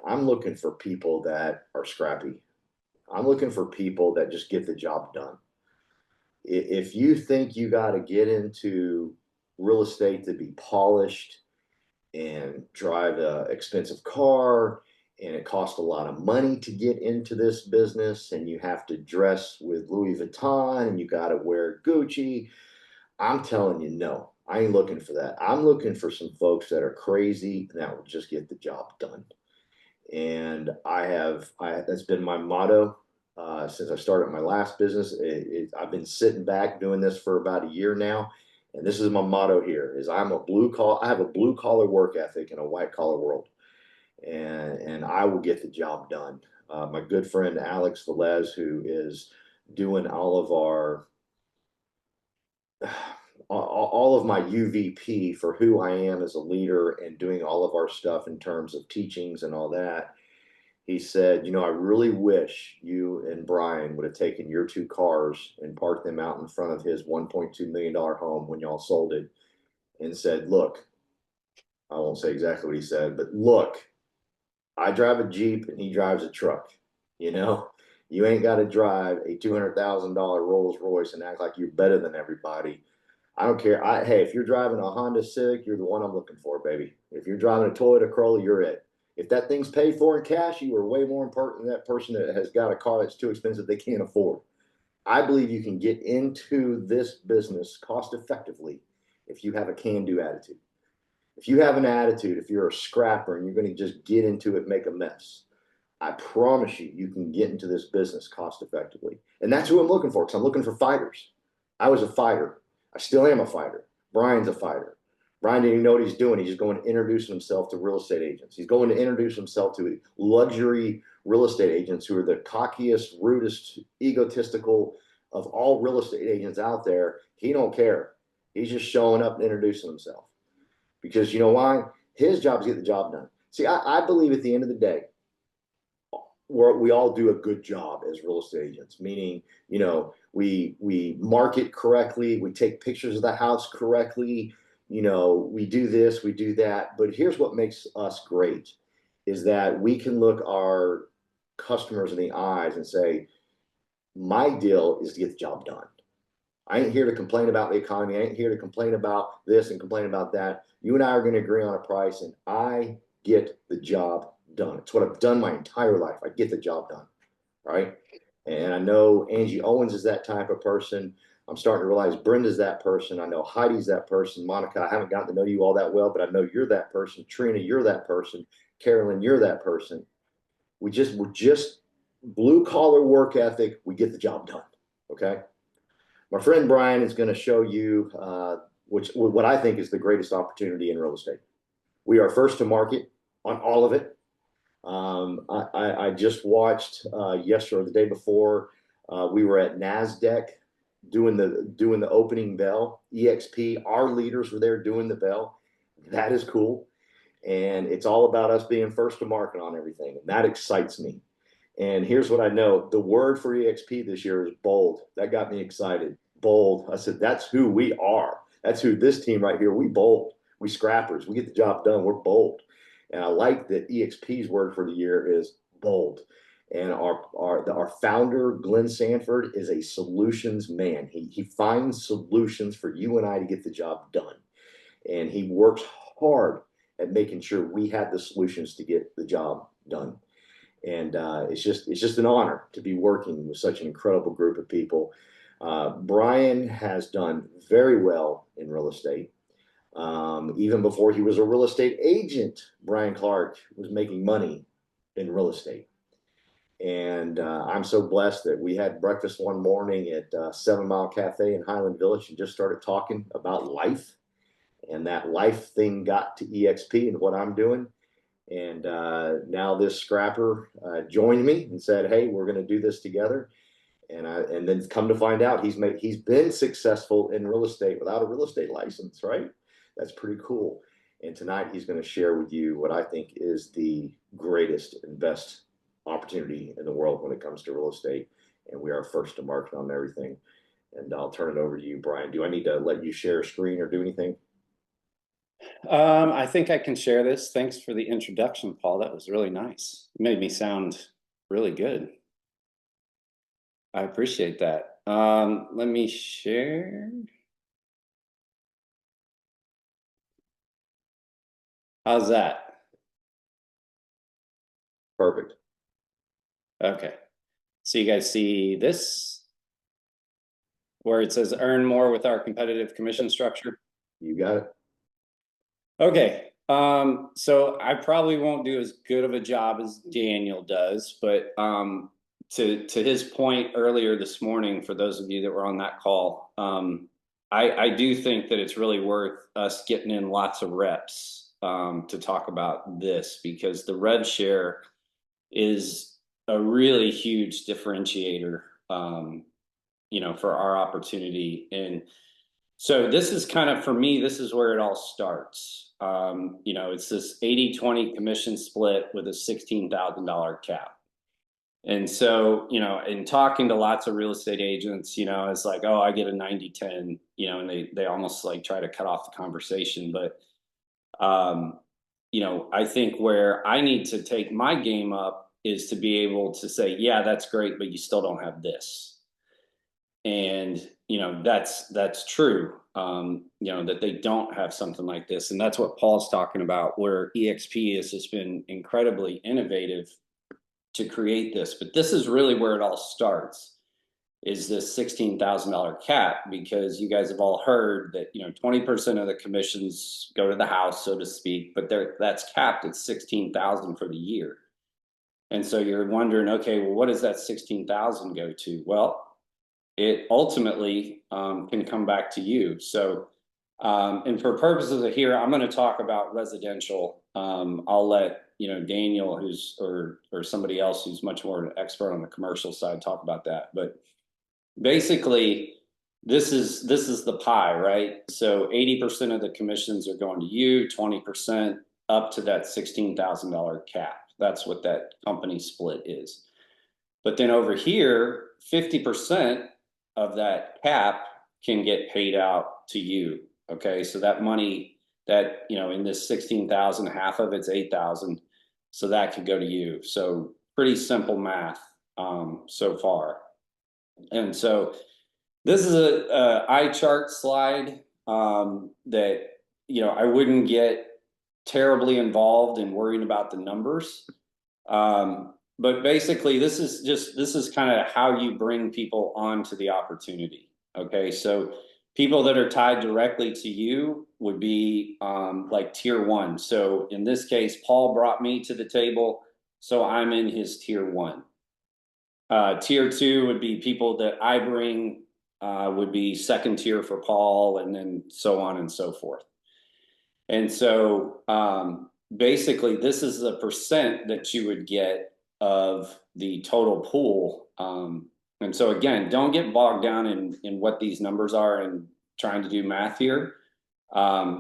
I'm looking for people that are scrappy. I'm looking for people that just get the job done. If you think you got to get into real estate to be polished and drive a expensive car, and it costs a lot of money to get into this business, and you have to dress with Louis Vuitton and you got to wear Gucci, I'm telling you, no, I ain't looking for that. I'm looking for some folks that are crazy and that will just get the job done. And that's been my motto since I started my last business. I've been sitting back doing this for about a year now, and this is my motto here: is I have a blue collar work ethic in a white collar world, and I will get the job done. My good friend Alex Velez, who is doing all of my UVP for who I am as a leader and doing all of our stuff in terms of teachings and all that. He said, I really wish you and Brian would have taken your two cars and parked them out in front of his $1.2 million home when y'all sold it and said, look, I won't say exactly what he said, but look, I drive a Jeep and he drives a truck. You ain't got to drive a $200,000 Rolls Royce and act like you're better than everybody. I don't care. Hey, if you're driving a Honda Civic, you're the one I'm looking for, baby. If you're driving a Toyota Corolla, you're it. If that thing's paid for in cash, you are way more important than that person that has got a car that's too expensive they can't afford. I believe you can get into this business cost effectively if you have a can-do attitude. If you have an attitude, if you're a scrapper and you're going to just get into it, make a mess, I promise you, you can get into this business cost effectively. And that's who I'm looking for, because I'm looking for fighters. I was a fighter. I still am a fighter. Brian's a fighter. Brian didn't even know what he's doing. He's just going to introduce himself to real estate agents. He's going to introduce himself to luxury real estate agents who are the cockiest, rudest, egotistical of all real estate agents out there. He don't care. He's just showing up and introducing himself. Because you know why? His job is to get the job done. See, I believe at the end of the day, we all do a good job as real estate agents, meaning, we market correctly, we take pictures of the house correctly, we do this, we do that. But here's what makes us great is that we can look our customers in the eyes and say, my deal is to get the job done. I ain't here to complain about the economy. I ain't here to complain about this and complain about that. You and I are going to agree on a price, and I get the job done. It's what I've done my entire life. I get the job done, right? And I know Angie Owens is that type of person. I'm starting to realize Brenda's that person. I know Heidi's that person. Monica, I haven't gotten to know you all that well, but I know you're that person. Trina, you're that person. Carolyn, you're that person. We're just blue collar work ethic. We get the job done. Okay. My friend Brian is going to show you what I think is the greatest opportunity in real estate. We are first to market on all of it. I just watched yesterday or the day before, we were at NASDAQ doing the opening bell. EXP, our leaders were there doing the bell. That is cool. And it's all about us being first to market on everything. And that excites me. And here's what I know. The word for EXP this year is bold. That got me excited. Bold. I said, that's who we are. That's who this team right here, we bold. We scrappers. We get the job done. We're bold. And I like that EXP's word for the year is bold. And our founder, Glen Sanford, is a solutions man. He finds solutions for you and I to get the job done. And he works hard at making sure we have the solutions to get the job done. And it's just an honor to be working with such an incredible group of people. Brian has done very well in real estate. Even before he was a real estate agent, Brian Clark was making money in real estate. And I'm so blessed that we had breakfast one morning at 7 Mile Cafe in Highland Village and just started talking about life. And that life thing got to EXP and what I'm doing. And now this scrapper joined me and said, hey, we're going to do this together. And then come to find out he's been successful in real estate without a real estate license, right? That's pretty cool. And tonight he's going to share with you what I think is the greatest and best opportunity in the world when it comes to real estate. And we are first to market on everything. And I'll turn it over to you, Brian. Do I need to let you share a screen or do anything? I think I can share this. Thanks for the introduction, Paul. That was really nice. It made me sound really good. I appreciate that. Let me share. How's that? Perfect. Okay. So you guys see this where it says earn more with our competitive commission structure? You got it. Okay. So I probably won't do as good of a job as Daniel does, but to his point earlier this morning, for those of you that were on that call, I do think that it's really worth us getting in lots of reps to talk about this, because the rev share is a really huge differentiator, for our opportunity. And so this is kind of, for me, this is where it all starts. It's this 80-20 commission split with a $16,000 cap. And so, in talking to lots of real estate agents, it's like, oh, I get a 90-10, and they almost like try to cut off the conversation. But, I think where I need to take my game up is to be able to say, yeah, that's great, but you still don't have this. And that's true, that they don't have something like this. And that's what Paul's talking about, where EXP has just been incredibly innovative to create this. But this is really where it all starts, is this $16,000 cap, because you guys have all heard that 20% of the commissions go to the house, so to speak, but that's capped at 16,000 for the year. And so you're wondering, okay, well, what does that 16,000 go to? Well, it ultimately can come back to you. So, and for purposes of here, I'm going to talk about residential. I'll let Daniel, or somebody else who's much more an expert on the commercial side, talk about that. But basically, this is the pie, right? So 80% of the commissions are going to you, 20% up to that $16,000 cap. That's what that company split is. But then over here, 50% of that cap can get paid out to you. Okay, so that money that in this 16,000, half of it's 8,000, so that could go to you. So pretty simple math so far. And so this is a eye chart slide that I wouldn't get terribly involved in worrying about the numbers. But basically, this is kind of how you bring people onto the opportunity. Okay, so people that are tied directly to you would be like tier one. So in this case, Paul brought me to the table, so I'm in his tier one. Tier two would be people that I bring, would be second tier for Paul, and then so on and so forth. And so basically, this is the percent that you would get of the total pool. And so again, don't get bogged down in what these numbers are and trying to do math here,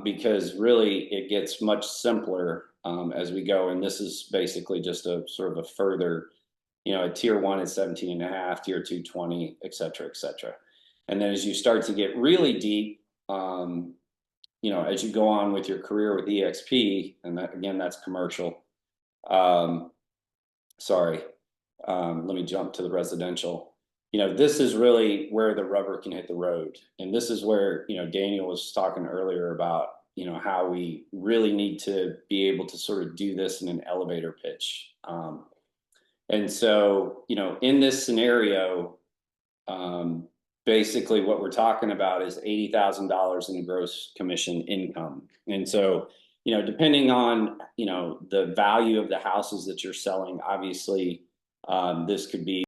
because really it gets much simpler as we go. And this is basically just a sort of a further, a tier one is 17 and a half, tier two, 20, et cetera, et cetera. And then as you start to get really deep, as you go on with your career with EXP, and that, again, that's commercial. Sorry, let me jump to the residential. This is really where the rubber can hit the road. And this is where, Daniel was talking earlier about, how we really need to be able to sort of do this in an elevator pitch. And so, in this scenario, basically what we're talking about is $80,000 in gross commission income. And so, depending on, the value of the houses that you're selling, obviously, this could be